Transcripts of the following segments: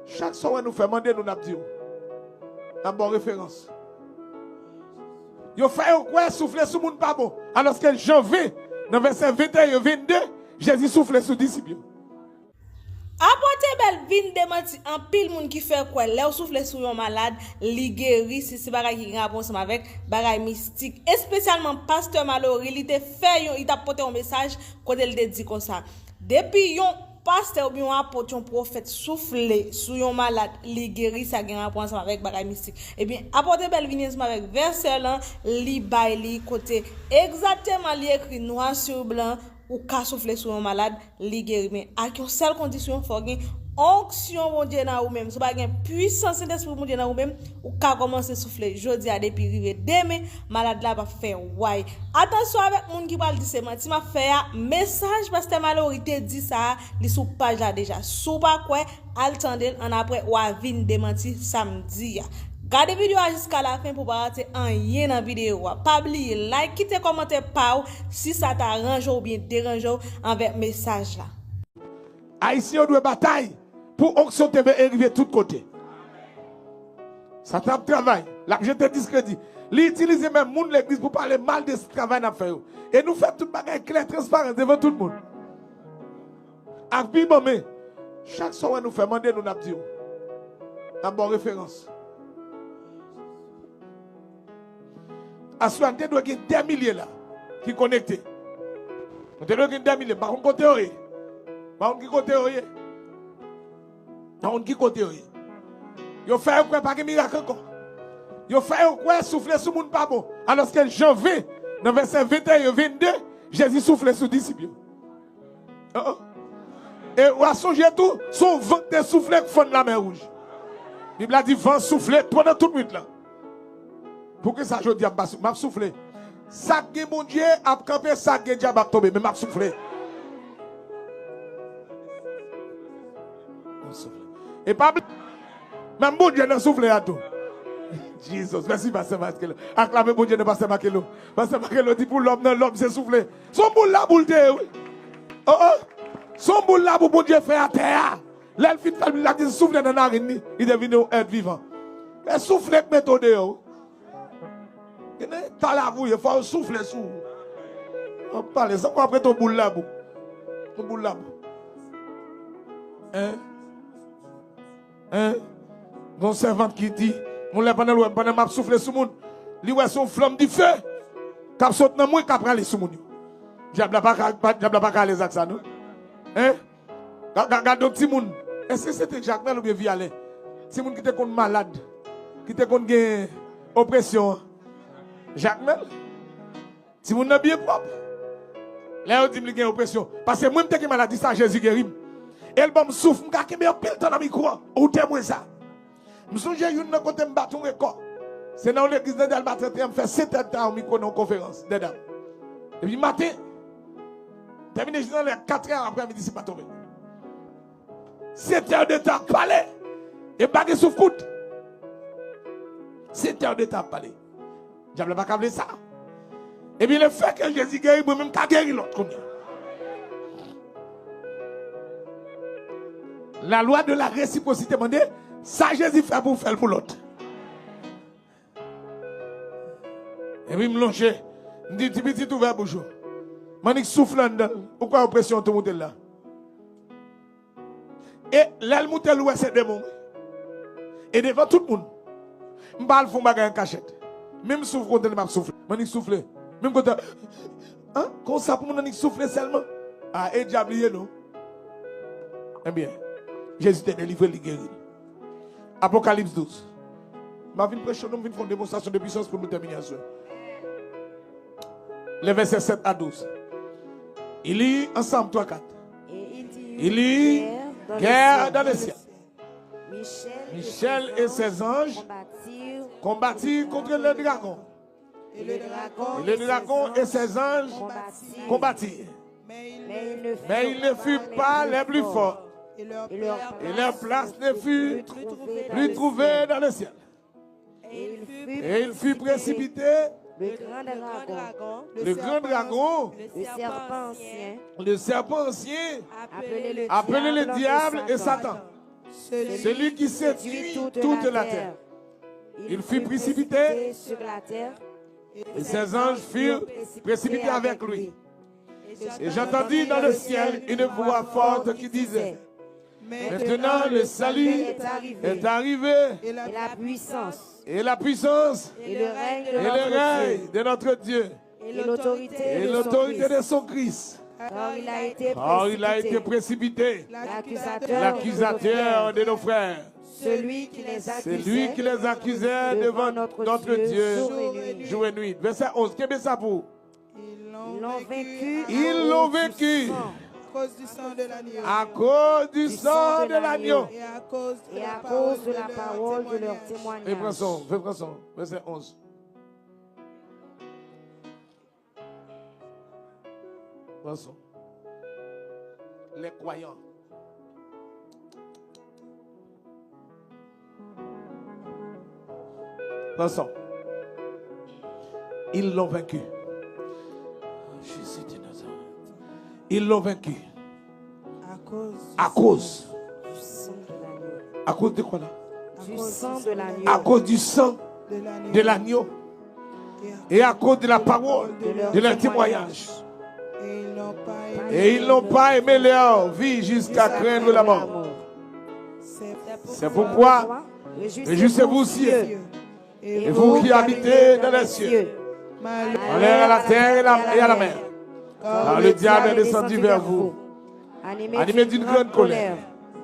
Chaque soir, nous fait demander, nous n'avons dit. La bonne référence. Vous faites quoi souffler sur le monde pas bon. Alors que Jean 20, dans verset 21 et 22, Jésus souffle sur les disciples. Apporter belle vin démenti en pile moun qui fait quoi là souffle sur un malade li guéri si c'est bagay qui rapport ensemble avec bagay mystique et spécialement pasteur Mallory il te fait il t'a porté un message quand il te dit comme ça depuis yon pasteur ou bien apporter un prophète souffler sur un malade li guéri ça gagne rapport ensemble avec bagay mystique et bien apporter belle vin ensemble avec verset là li bay li côté exactement li écrit noir sur blanc ou ka souffler sur un malade li guéri mais à une seule condition faut gain onction mon Dieu dans ou même so pas gain puissance d'esprit mon Dieu dans ou même ou ka commencer souffler jodi a depuis rive demain malade là va faire ouais attention avec moun qui parle de c'est menti m'a fait message pasteur Mallory te dit ça li sous page là déjà sous pas quoi attendez en après ou a vinn démenti samedi. Gardez vidéo jusqu'à la fin pour pas rater rien dans vidéo. Pas oublier like, quitter commentaire par si ça t'arrange ou bien dérange avec message là. Haïtien doit bataille pour onction TV arriver de tous côtés. Ça tape travail. Là je te discrédit. L'utiliser même monde l'église pour parler mal de ce travail n'a fait. Et nous faisons tout bagage clair transparent devant tout le monde. Avec puis mais chaque soir nous fait demander nous n'a dit. La bonne référence. À ce moment, doit y avoir des milliers là qui sont connectés. On doit y avoir des milliers. Par contre, côté oreille. Par contre, qui côté oreille. Par contre, qui côté oreille. Yo fait quoi pas de miracle encore. Yo fait quoi souffler sur le monde pas bon. Alors que Jean 20, dans verset 21 et 22, Jésus souffle sur les disciples. Et on a songé tout, son vent de souffler qui fond la mer rouge. La Bible a dit vent souffler pendant toute nuit là. Pour que ça, je dis, m'a soufflé. Ça qui mon Dieu a campé, ça qui diable a tombé, mais m'a soufflé. Et pas même mon Dieu n'a soufflé à tout. Jésus, merci Pasteur Makelo. Acclamez mon Dieu de Pasteur Makelo. Pasteur Makelo dit pour l'homme, non, l'homme c'est soufflé. Son boule là pour le thé, oui. Son boule là pour mon Dieu faire à terre. L'elfine famille qui souffle dans la narine, il devient un être vivant. Et souffle avec méthode. Il faut souffler sous. On parle, ça après ton boule là. Ton boule là. Mon servante qui dit, on l'a pendant m'a souffler sous monde. Lui ouais son flamme du feu. Cap saute dans moi cap aller sous monde. Diable pas caler ça non. Regarde petit monde. Est-ce que c'était Jacques Mel ou bien Vialet? C'est monde qui était contre malade, qui était contre oppression. Jacques Mel, si vous n'avez bien propre, là, on dit que vous avez oppression. Parce que moi, je suis maladie, ça, Jésus guérit. Et elle me souffle, je suis pile dans le micro. Ou témoin ça. Je suis dit, je côté me battre un record. C'est dans l'église de Dalbattre, je fais 7 heures au micro dans une conférence. Et puis, matin, terminé dans les 4 heures après-midi, c'est pas tombé. 7 heures de temps, parler. Et baguette souffle coûte. 7 heures de temps, parler. Diable pas câblé ça. Et bien le fait que Jésus guérit, moi-même, qu'à guérir l'autre. La loi de la réciprocité demande, ça Jésus fait pour faire pour l'autre. Et puis, je me longe, je dis, petit ouvert bouchon. Je dis, souffle en dedans. Pourquoi oppression tout le monde là? Et là, le monde est c'est démon. Et devant tout le monde, je parle de bagage en cachette. Même souffle quand elle m'a soufflé. Je dis, souffle. Même quand hein? Comme ça, pour moi, souffler seulement. Ah, et diable, non? Eh bien, Jésus t'a délivré, il guérit. Apocalypse 12. Je vais prêcher, je vais faire une démonstration de puissance pour nous terminer ce. Les versets 7 à 12. Il lit ensemble 3, 4. Il lit guerre dans le ciel. Michel et ses anges combattirent contre le dragon. Et le dragon et ses anges combattirent. Mais ils ne furent pas les plus forts. Et leur place ne fut plus trouvée dans le ciel. Et il fut précipité. Le grand dragon, le serpent ancien, appelé le diable et Satan. Celui qui séduit toute la terre. Il fut précipité sur la terre. et ses anges furent précipités avec lui. Et j'entendis dans le ciel une voix forte qui disait: Maintenant le salut est arrivé, Et la puissance, et la puissance et le règne et le règne de notre Dieu et l'autorité et de son l'autorité Christ. de son Christ. Car il a été Or il a été précipité, précipité, l'accusateur de nos frères. celui qui les C'est lui qui les accusait devant notre Dieu jour et nuit. Verset 11. Qu'est-ce que ça pour? Ils l'ont vaincu. Ils l'ont vaincu À cause du sang de l'agneau. à cause du sang de l'agneau. Et à cause de Et la à cause de la parole parole de leur Fais témoignage. prends son. Verset 11. Prends son. Les croyants. Prends son. Ils l'ont vaincu. Jésus de Nazareth. Ils l'ont vaincu. à cause À cause. Du sang de l'agneau. À cause de quoi là? Du sang de l'agneau. À cause du sang de l'agneau de l'agneau. Et à cause de la parole de leur témoignage. et ils n'ont pas aimé. Et ils n'ont pas aimé leur vie jusqu'à craindre la mort. C'est pourquoi, réjouissez-vous cieux, et vous qui habitez dans les cieux, en l'air, à la terre et à la mer. Car le diable est descendu vers vous, animé d'une grande colère,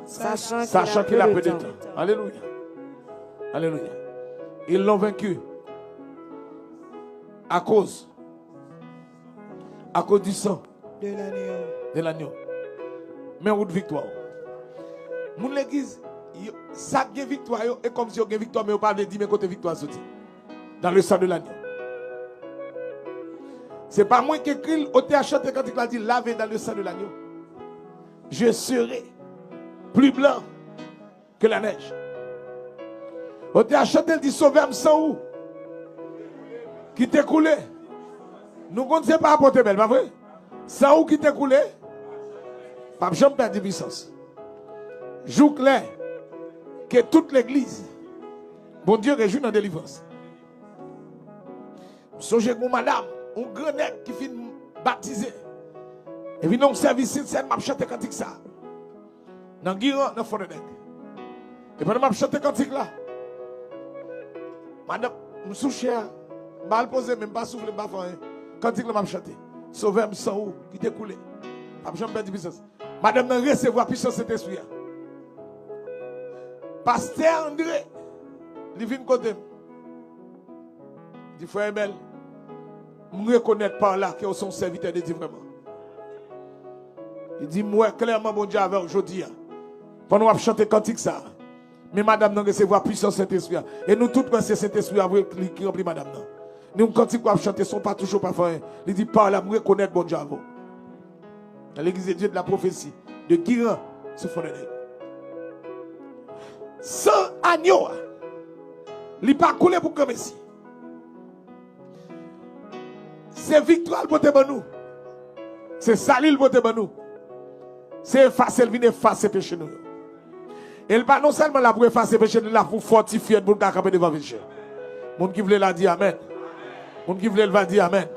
sachant qu'il a peu de temps. Alléluia. Alléluia. Ils l'ont vaincu à cause du sang De l'agneau. de l'agneau. Mais route victoire. Mon l'église, ça qui est victoire, et comme si on a victoire, mais on parle de dire, mais côté victoire sorti. Dans le sang de l'agneau. C'est pas moi qui écris au théâtre quand il a dit laver dans le sang de l'agneau. Je serai plus blanc que la neige. Au théâtre, il dit sauver me sang où? Qui t'est coulé. Nous ne connaissons pas apporter belle, pas vrai? Sang où qui t'est coulé? Pas jamais perdre de puissance. Joue clair que toute l'église, bon Dieu réjouit dans la délivrance. Songez que madame, un grand nègre qui finit baptisé. Et puis, dans le service, c'est m'a chanté cantique ça. Dans le guiran, dans le fond de nègre. Et pendant m'a chanté cantique là, madame, je suis cher, je vais poser, même pas souffler, pas faire. Cantique là, m'a chanté. Sauver me sang où qui t'est coulé. Pas jamais perdre de puissance. Madame, n'a recevoir puissance cet esprit. Pasteur André, il vient côté. Il dit, frère Emel, je reconnais par là que son serviteur de Dieu vraiment. Il dit, moi, clairement, mon Dieu, avec aujourd'hui, pendant que je chante cantique ça, mais madame, nous recevons puissance Saint-Esprit. Et nous tous, c'est Saint-Esprit qui remplit madame. Nous, cantique qu'on chante, ne sont pas toujours pas faits. Il dit, par là, je reconnais mon Dieu avant. Dans l'église de Dieu de la prophétie, de Guiran, ce fond de nègre. Sans agneau, il n'est pas coulé pour comme ici. C'est victoire pour te nous. C'est salut pour te nous. C'est effacer, il vient effacer péché nous. Et il pas non seulement là pour effacer péché nous, là pour fortifier pour nous camper devant péché. Mon qui voulait la dire amen. Mon qui voulait va dire amen.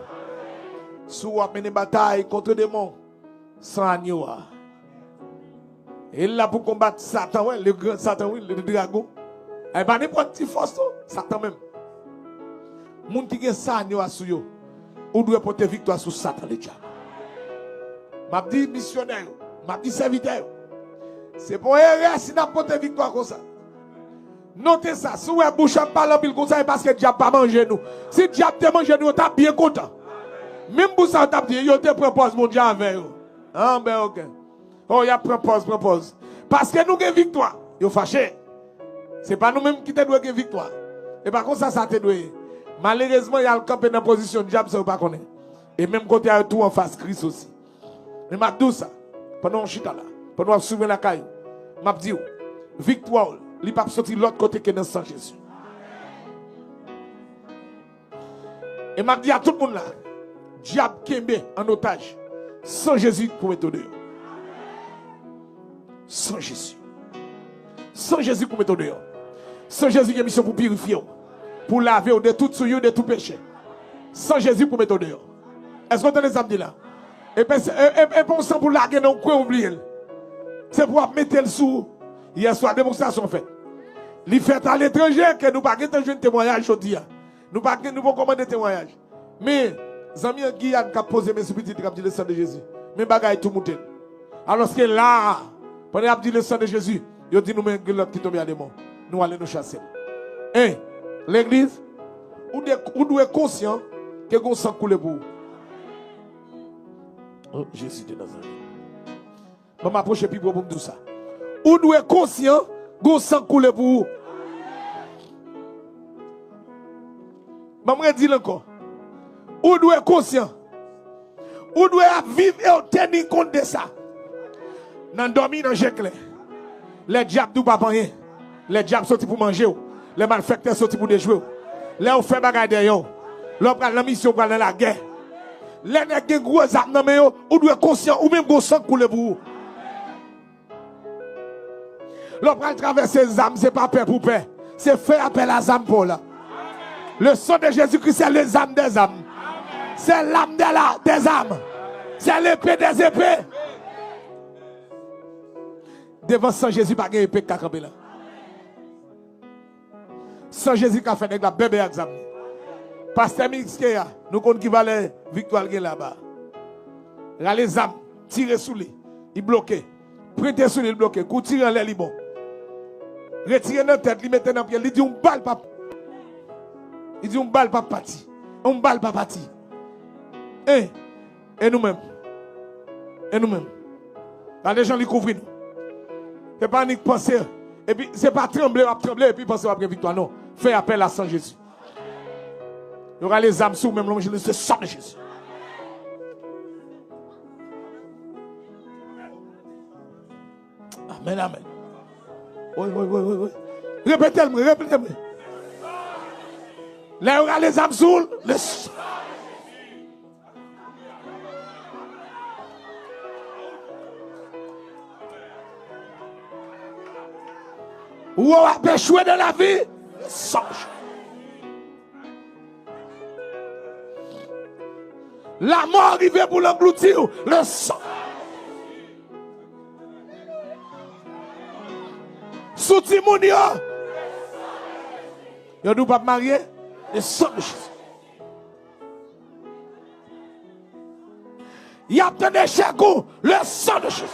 Si vous avez une bataille contre des démons, sans agneau. Et là pour combattre Satan, le grand Satan, le dragon. Et pas n'importe qui force, Satan même. Moun qui gen sa agneau sou yo, ou doit porter victoire sur Satan le diable. M'a dit missionnaire, m'a dit serviteur. C'est pour errer si n'a porter victoire comme ça. Notez ça, si vous avez bouche à parler pile comme ça, parce que le diable pas manger nous. Si le diable te mange nous, t'as bien content. Même pour ça, t'as dit, yo te propose mon Dieu avec vous. Ah ben ok. Oh, il y a propose. Parce que nous avons victoire. Yo fâché. C'est pas nous-mêmes qui te doit gagner victoire. Et par contre, ça te doit. Malheureusement, il y a le campé dans la position de diable, ça ne pas connaître. Et même côté à tout en face, Christ aussi. Mais m'a dit ça. Pendant qu'on chita là, pendant qu'on soumet la caille, m'a dit, victoire, il ne peut pas sortir de l'autre côté que dans le sang Jésus. Et m'a dit à tout le monde là, diable Kembe en otage, sans Jésus pour mettre dehors. Sans Jésus. Sans Jésus pour mettre dehors. Sans Jésus qui a mission pour purifier, pour laver de tout souillure, de tout péché. Sans Jésus pour mettre dehors. Est-ce que vous entendez ça me dit là? Et puis c'est pour ça pour larguer dans le coin oublier. C'est pour mettre le sous. Hier soir, démonstration faite. Il fait à l'étranger que nous ne pouvons pas jouer un témoignage aujourd'hui. Nous ne pouvons pas commander témoignage. Mais, les amis en Guyane qui ont posé mes sous-petits qui ont dit le sang de Jésus. Mais bagaille tout monté. Alors que là, pendant qu'ils ont dit le sang de Jésus, ils ont dit nous mêmes qui tombent à démon. Nous allons nous chasser. Et l'église, vous devez être conscient que vous sang coule pour vous. Oh, Jésus de Nazareth. Je vais m'approcher plus pour tout ça. Vous devez être conscient que vous sang coule pour vous. Je vais dire encore. Vous devez être conscient. Vous devez vivre et tenir compte de ça. Dans dormir dans le jecle. Les diables ne pas rien. Les diables sont pour manger. Les malfaiteurs sont pour déjouer. Les on fait bagarre derrière. L'on prend la mission pour aller dans la guerre. Les nègres gros armes dans les mains. Vous devez être conscient. Ou même vous sang couler pour vous. L'on prend traverser les âmes. Ce n'est pas paix pour paix. C'est faire appel à les âmes pour là. Le sang de Jésus-Christ, c'est les âmes des âmes. C'est l'âme des âmes. C'est l'épée des épées. Devant sans Jésus, pas de épée qui a campé là. Sans Jésus qui a fait la bébé examen. Pasteur Mixkeya, nous comptons qui va la victoire là-bas. Là, les âmes, tirer sous lui, il bloqué. Prêtez sous lui, il bloqué. Coup tirer en l'air, il bon. Retirer dans la tête, il mettait dans le pied, il dit une balle, papa. Il dit une balle, pas parti. Une balle, pas parti. Et nous-mêmes. Et nous-mêmes. Là, les gens les couvrent nous. C'est pas ni penser. Et puis, c'est pas trembler et puis penser après victoire. Non. Fais appel à sang Jésus. Il y aura les âmes sous même l'homme, c'est sang de Jésus. Amen, amen. Oui. Répétez-moi. Là, il y aura les âmes sous le sang. Ou on a échoué dans la vie, le sang. La mort arrivée pour l'engloutir, le sang. Souti Mounio. Vous ne pas marier, le sang de Jésus. Il y a un échec, le sang de Jésus.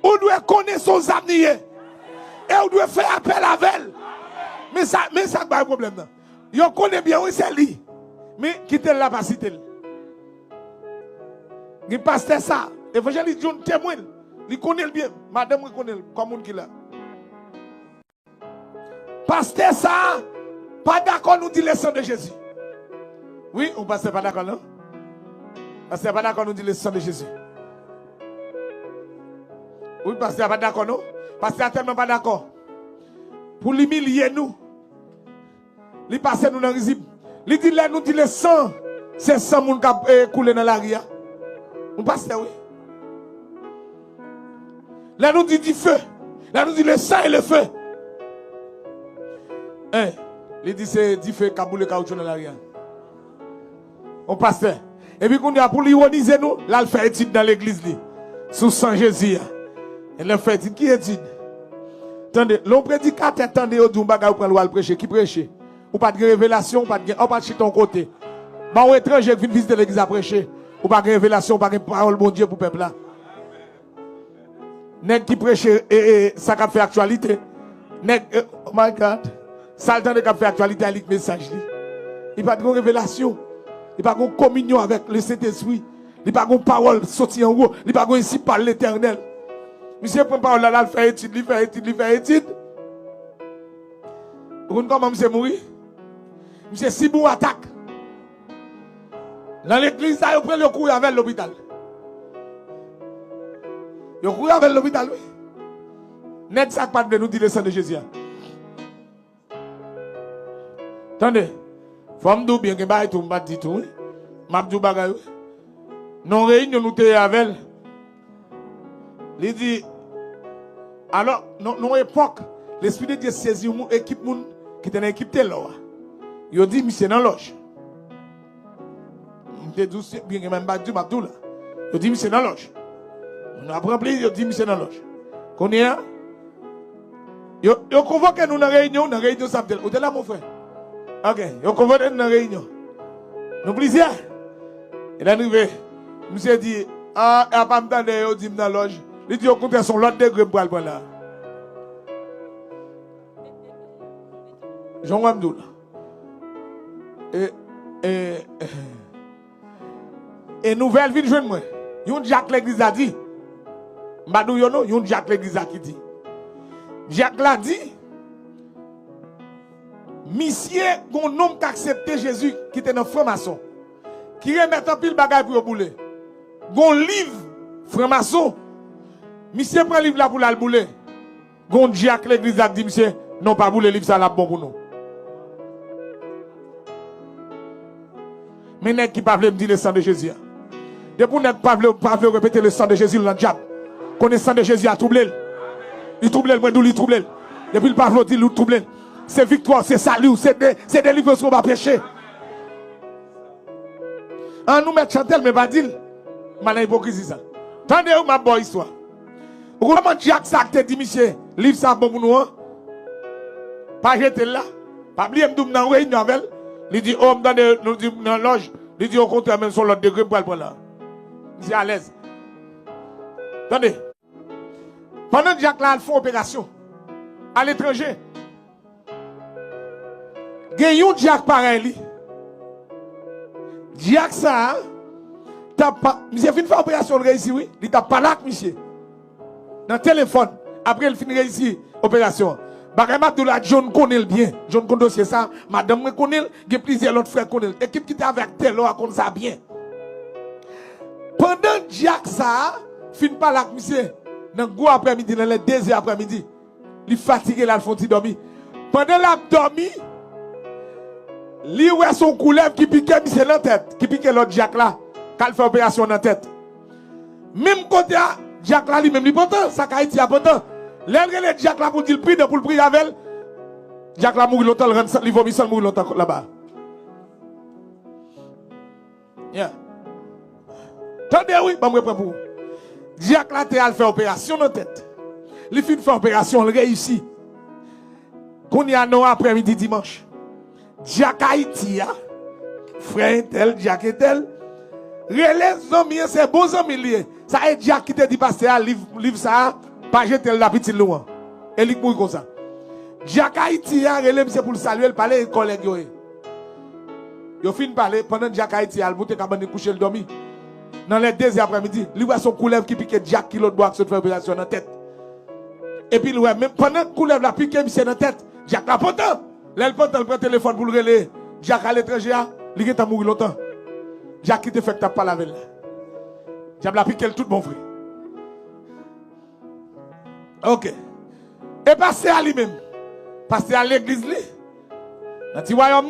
On doit connaître son avenir. Et on doit faire appel à elle. Mais ça n'a pas de problème. On connaît bien où c'est lui. Mais quittez la pas citer. Il passe ça. L'évangéliste John témoin. Il connaît bien. Madame connaît comme on qui là. Pasteur ça. Pas d'accord nous dit le sang de Jésus. Oui, on passe pas d'accord non? Pasteur pas d'accord nous dit le sang de Jésus. Oui, pasteur pas d'accord non? Parce qu'il n'est tellement pas d'accord. Pour l'humilier nous. Il passe nous dans le risible. Il dit là, nous dit le sang. C'est sang qui a coulé dans la ria. Nous passe oui. Là, nous dit du feu. Là, nous dit le sang et le feu. Il dit c'est du feu qui a boulé caoutchouc dans la ria. On passe. Et puis, pour l'ironiser nous, là, il fait étude dans l'église. Sous sang Jésus. Et le fait, qui étude? Attendez, l'on prédicateur, attendez, au Dumbaga, ou prendre le prêcher, qui prêche? Ou pas de révélation, ou pas de ton côté. Bah, ou étranger qui vient visiter l'église à prêcher, ou pas de révélation, ou pas de parole, bon Dieu, pour le peuple là. Nèg qui prêche, ça a fait actualité. Nèg, oh my God. Ça, le temps de faire actualité avec le message. Il n'y a pas de révélation. Il n'y a pas de communion avec le Saint-Esprit. Il n'y a pas de parole sortie en haut. Il n'y a pas de ici par l'Éternel. Monsieur prend parole là, il fait étude, il fait étude. Vous comprenez comment monsieur mourir? Monsieur si bon attaque. Dans l'église, il prend le courrier avec l'hôpital. Il court avec l'hôpital, oui. Net ça pas de nous dire le sang de Jésus. Attendez. Faut me dire bien que bah tout m'a dit tout. M'a dit bagay. Non réunion nous té avec elle. Il dit Alors, non époque, l'Esprit de Dieu saisit une équipe qui était une équipe de l'or. Il dit, monsieur dans loge. Je dis, bien même pas du matou là. Il dit, monsieur dans loge. On apprend plus, il dit, monsieur dans loge. Qu'on est là? Il convoque nous dans la réunion samedi. Vous êtes là, mon frère? Ok, il convoque nous dans la réunion. Nous plaisir. Et là, nous arrivons. Monsieur dit, ah, il n'y a pas de temps, il dit, dans la loge. Il dit, au contraire, son l'autre degré pour aller là. Jean Wamdoul. Et nouvelle vie de jeune moi. Yon Jacques l'église a dit. Mbadou yono, yon Jacques l'église a qui dit. Jacques l'a dit. Monsieur, gon homme qui accepté Jésus qui était dans franc-maçon. Qui remet en pile bagay pour bouler. Gon livre franc-maçon. Monsieur prend livre là pour la bouler. Gon Jacques l'église a dit monsieur, non pas bouler livre ça là bon pour nous. Mais n'est qui pas veut me dire le sang de Jésus. Depuis n'est pas veut répéter le sang de Jésus dans le diable. Connaît le sang de Jésus a troublé. Il trouble le moins il trouble. Depuis le pas veut dire il trouble. C'est victoire, c'est salut, c'est délivrance qu'on va pécher. En nous mettre chantel mais pas dire mal hypocrisie ça. Tendez où ma bonne histoire. Comment Jacques ça te dit monsieur, livre ça bon pour nous. Pas jeter là. Pas oublier me dans réunion avec. Il dit, oh, dans la loge, il dit, au contraire, même sur l'autre degré, pour aller là. Il est à l'aise. Attendez. Pendant que Jacques là, il fait opération, à l'étranger, il y a un Jacques pareil. Jacques ça, monsieur fin faire opération, il réussit, oui. Il t'a pas là, monsieur. Dans le téléphone, après, il finit réussi opération. Barema de la John connaît bien. John connaît c'est ça. Madame me connaît, il y a plusieurs autres frères connaît. Équipe qui était avec tel on connaît ça bien. Pendant Jacques ça, fin pas là monsieur. Dans go après-midi, dans les 2 heures après-midi, il fatigué là, il faut dormir. Pendant la dormi, il ouais son couleur qui piquait monsieur dans la tête, qui piquait l'autre Jacques là, quand il fait opération dans la tête. Même côté Jacques là lui-même il pourtant, ça Haïti a pourtant. L'elle Jacques là pour dire le prix pour le prix avec elle. Jacques là mourir longtemps, il vomit sans mourir longtemps là-bas. Yeah. Attendez, oui, je vais pour vous. Jacques là, il fait opération dans la tête. Il fait une opération, il réussit. Qu'on y a non après-midi dimanche. Jacques Haïti, frère tel, Jacques tel. Les amis, c'est bons amis liés. Ça est Jacques qui te dit passer à livre ça. Pas jeter la petite loin. Et il mouille comme ça. Jacques Haïti a relève c'est pour le saluer, il parler avec collègue yo. Yo fin parler pendant Jacques Haïti a monter cabane coucher le dormi. Dans les 2 après-midi, il voit son coulève qui pique Jacques qui l'autre bois qui se fait opération dans la tête. Et puis ouais même pendant coulève la pique monsieur dans la tête, Jacques la pourtant, là il prend le téléphone pour le relayer. Jacques à l'étranger, il est mourir longtemps. Jacques qui te fait taper pas la veille. Jacques la pique tout bon frère. Ok. Et passer à lui-même. Passer à l'église, dans le royaume,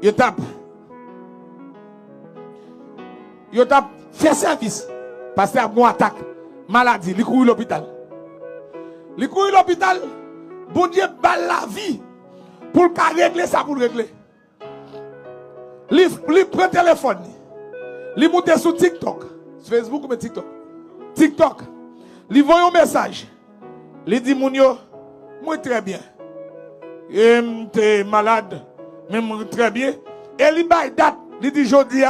il tape. Il tape, fait service. Passer à mon attaque. Maladie, il court l'hôpital. Il court l'hôpital. Bon Dieu, balle la vie. Pour le régler ça, pour le régler. Il prend le téléphone. Il monte sur TikTok. Sur Facebook ou TikTok. TikTok. Il voit un message. Il dit, Mounio, moi très bien. Et t'es malade, même très bien. Et il dit, date. Il dit, jeudi,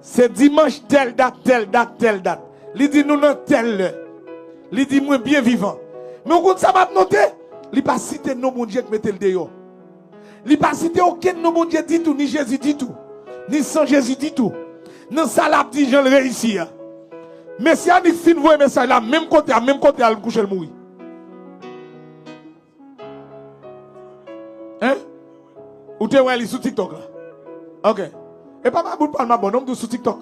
c'est dimanche, telle date, telle date, telle date. Il dit, nous non telle. Il dit, moi bien vivant. Mais au ça m'a noté, il pas cité nos bon Dieu qui mettait le dehors. Il pas cité aucun nom bon Dieu dit tout, ni Jésus dit tout, ni sans Jésus dit tout. Non, ça l'a dit, je le réussi. Mais si on dit fin voix message là, même côté, à le coucher le mourir. Hein? Ou t'es ouais, sur TikTok là. Ok. Et papa, vous parlez ma bonne homme sur TikTok.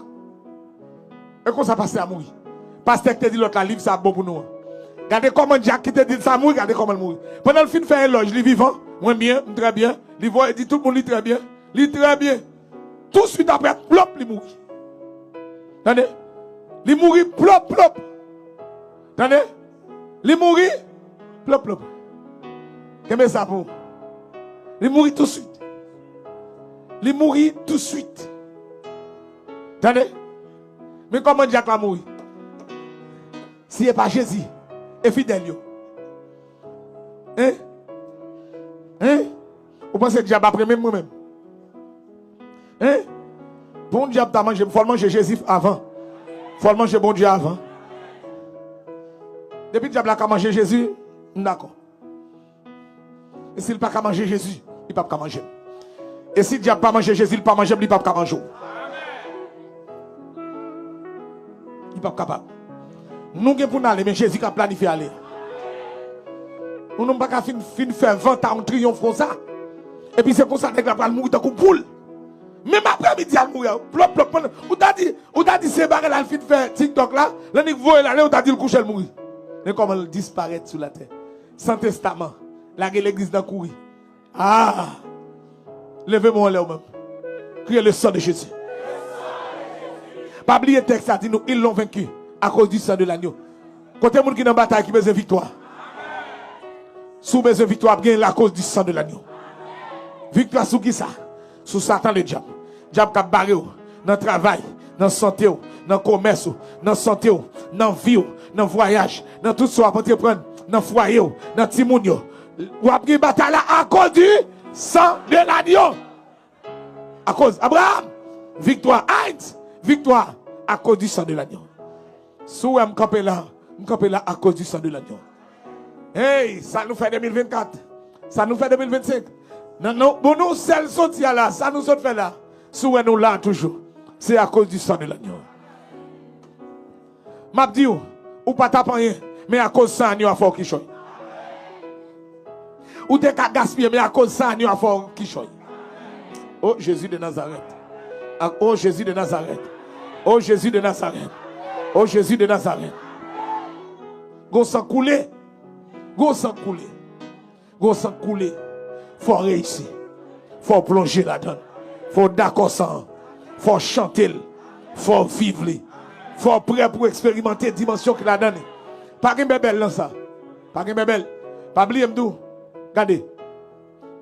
Et comment ça passe à mourir? Pasteur qui te dit l'autre là, livre ça bon pour nous. Regardez comment Jack qui te dit ça mourir, regardez comment il mourit. Pendant le film fait un éloge, il est vivant, moins bien, très bien. Il voit, il dit tout le monde lit très bien. Lit très bien. Tout de suite après, plop, il mourit. Attendez? Il mourit plop, plop. Attendez? Il mourit, plop plop. Qu'est-ce que ça pour? Il mourit tout de suite. Il mourit tout de suite. Attendez? Mais comment Jacques va mourir? Si n'est pas Jésus, et fidèle. Hein? Hein? Vous pensez que diable après même moi-même? Hein? Bon diable t'a mangé, il faut manger Jésus avant. Il faut manger bon Dieu avant. Depuis que le diable a mangé Jésus, d'accord. Et s'il n'a pas manger Jésus, il ne peut pas manger. Et si le diable n'a pas manger Jésus, il ne peut pas manger, il ne peut pas manger. Il n'est pas capable. Nous sommes pour aller, mais Jésus a planifié aller. Nous n'avons pas fin faire 20 ans, on triomphe comme ça. Et puis c'est comme ça que la va mourir comme poule. Même après-midi, elle mourir. Plop, plop, plop. Ou t'as dit, c'est barré là, le fin faire TikTok là. Là, il voit là, ou t'as dit le coucher, elle mourir. Mais comment elle disparaît sur la terre. Sans testament. Là, l'église dans courir. Ah! Levez-moi en l'air même. Criez le sang de Jésus. Pas oublier le texte, ça dit nous, ils l'ont vaincu à cause du sang de l'agneau. Côté monde qui est dans la bataille, qui besoin de victoire. Sous besoin de victoire, bien à cause du sang de l'agneau. Victoire sous qui ça? Sous Satan le diable. Diable qui a barré dans le travail, dans la santé, dans le commerce, dans la santé, dans la vie, dans le voyage, dans tout ce qu'on va prendre, dans le foyer, dans le timoun. Ou après une bataille là à cause du sang de l'agneau. À cause Abraham, victoire, victoire à cause du sang de l'agneau. Sous me camper là à cause du sang de l'agneau. Hey, ça nous fait 2024. Ça nous fait 2025. Non, bon, nous, celle sortie là, ça nous fait là. Sous nous là toujours. C'est à cause du sang de l'agneau. M'a dit, ou pas taper rien, mais à cause du sang, nous avons fait qui choisit. Ou t'es qu'à gaspiller, mais à cause de ça, nous avons fait qui choisit. Oh Jésus de Nazareth. Oh Jésus de Nazareth. Oh Jésus de Nazareth. Oh Jésus de Nazareth. Go sang couler. Go sang couler. Go sang couler. Faut réussir. Faut plonger là-dedans. Faut d'accord ça. Faut chanter. Faut vivre. Faut prêt pour expérimenter dimension que la donne. Pas qu'un bébé là ça. Pas qu'un bébé. Pas oublier m'dou. Regardez.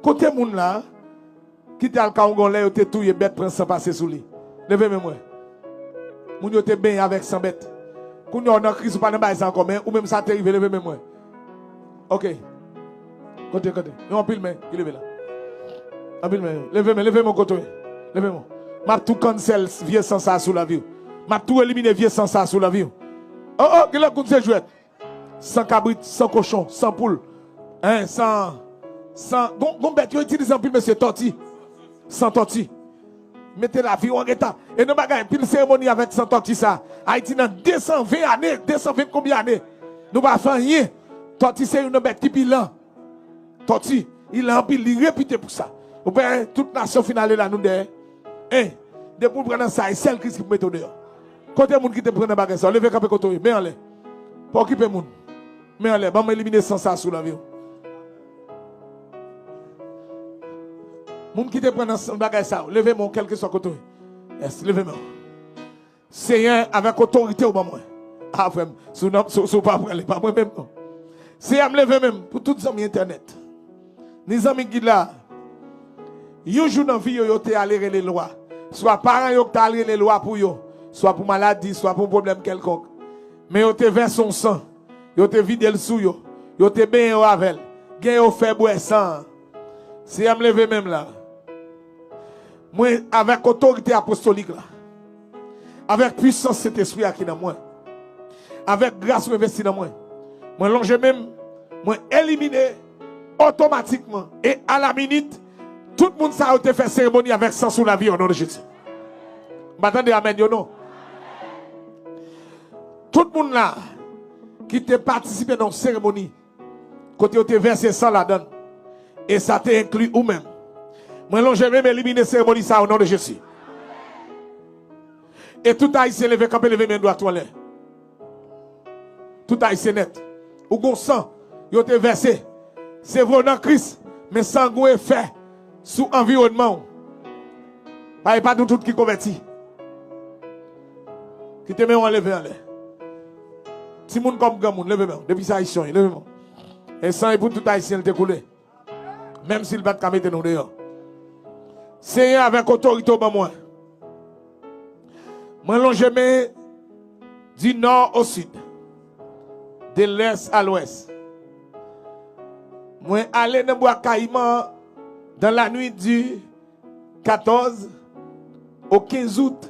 Côté moun là qui t'a le Congo là, te touye bête prend sans passer sous lui. Levez-moi moi. Moun yo te bien avec sans bête. Quand on a crise ou pas dans bail ça encore mais ou même ça t'arrive levez-moi moi. OK. Côté. Non pile main, il lève là. En pile main. Levez-moi côté. Levez-moi. M'a tout cancel vieux sans ça sous la vie. M'a tout éliminer vieux sans ça sous la vie. Oh, quel est le jouet? Sans cabrit, sans cochon, sans poule. Hein, sans bon bête yo utilise en pile monsieur torti. Sans torti. Mettez la vie en état. Et nous bagay pile cérémonie avec sans torti ça. Haïti dans 220 années, 220 combien d'années. Nous pas faire rien. Torti c'est une bête qui bilan. Torti, il a en pile, il est réputé pour ça. Vous voyez, toute nation finale là nous derrière. Hein, de pour prendre ça, c'est celle qui se met au dehors. Côté monde qui te prend bagay ça, levez capé côté, mais en l'air. Pour occuper monde. Mais en l'air, bon éliminer sans ça sous la vie. Moun qui te prend dans bagay ça, levez mon quel que soit côté. Yes, levez moi. Seigneur avec autorité au moment. Ah frère, sous pas moi même non. Seigneur me lever même pour toutes les amis internet. Les amis qui là. Yo jour dans vie yo te aller les lois. Soit parents yo te aller les lois pour yo, soit pour maladie, soit pour problème quelconque. Mais yo te vers son sang. Yo te vide le sou yo. Yo te bien avec. Gen yo fait boire sang. Seigneur me lever même là. Moi, avec autorité apostolique là, avec puissance cet esprit qui dans moi, avec grâce investie dans moi, moi longe même, moi éliminer automatiquement et à la minute, tout le monde ça a été fait cérémonie avec sang sous la vie au nom de Jésus. M'attendez, amen, yo non. Tout le monde là, qui te participé dans la cérémonie, côté où tu versé sang là-dedans, et ça t'inclut ou même. Moi, je vais même éliminer la cérémonie ça au nom de Jésus. Et tout haïtien levé, quand levé mes doigts, toi, tout haïtien net. Ou gon sang, yo te versé. C'est vrai dans Christ, mais sang go est fait sous environnement. Pas de tout qui converti. Qui te met en levé en l'air. Si moun comme grand moun, levez-moi. Depuis ça, haïtien, levez-moi. Et sang est pour tout haïtien te couler. Même s'il va te mettre nous dehors. Seigneur avec autorité au moi. Moi, longe mes du nord au sud. De l'est à l'ouest. Moi, aller dans bois caïman dans la nuit du 14 au 15 août